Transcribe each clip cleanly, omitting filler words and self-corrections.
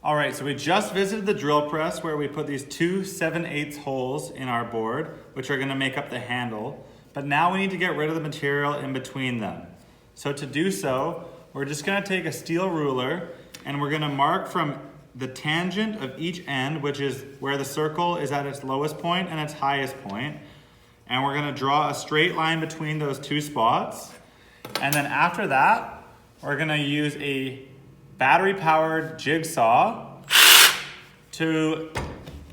All right, so we just visited the drill press where we put these two 7/8 holes in our board, which are gonna make up the handle. But now we need to get rid of the material in between them. So to do so, we're just gonna take a steel ruler and we're gonna mark from the tangent of each end, which is where the circle is at its lowest point and its highest point. And we're gonna draw a straight line between those two spots. And then after that, we're gonna use a battery-powered jigsaw to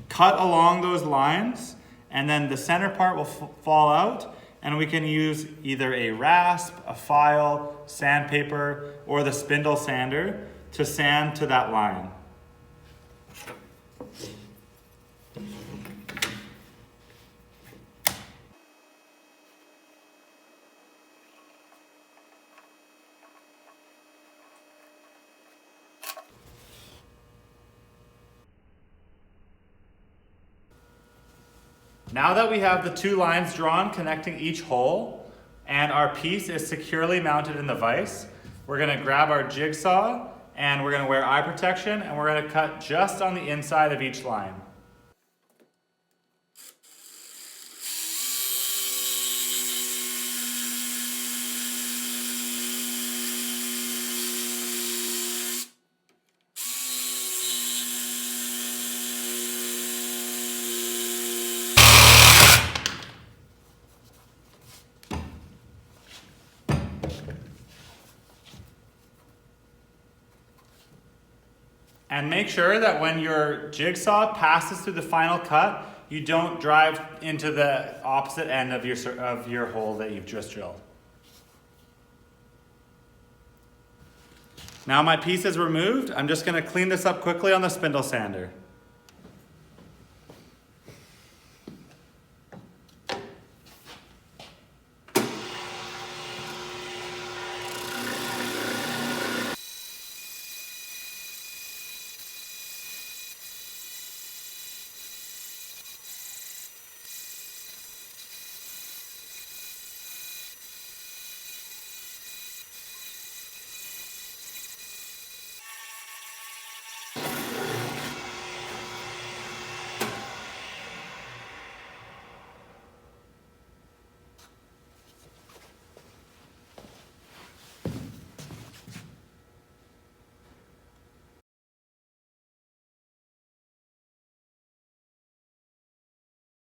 cut along those lines, and then the center part will fall out, and we can use either a rasp, a file, sandpaper, or the spindle sander to sand to that line. Now that we have the two lines drawn connecting each hole and our piece is securely mounted in the vise, we're gonna grab our jigsaw and we're gonna wear eye protection and we're gonna cut just on the inside of each line. And make sure that when your jigsaw passes through the final cut, you don't drive into the opposite end of your hole that you've just drilled. Now my piece is removed. I'm just going to clean this up quickly on the spindle sander.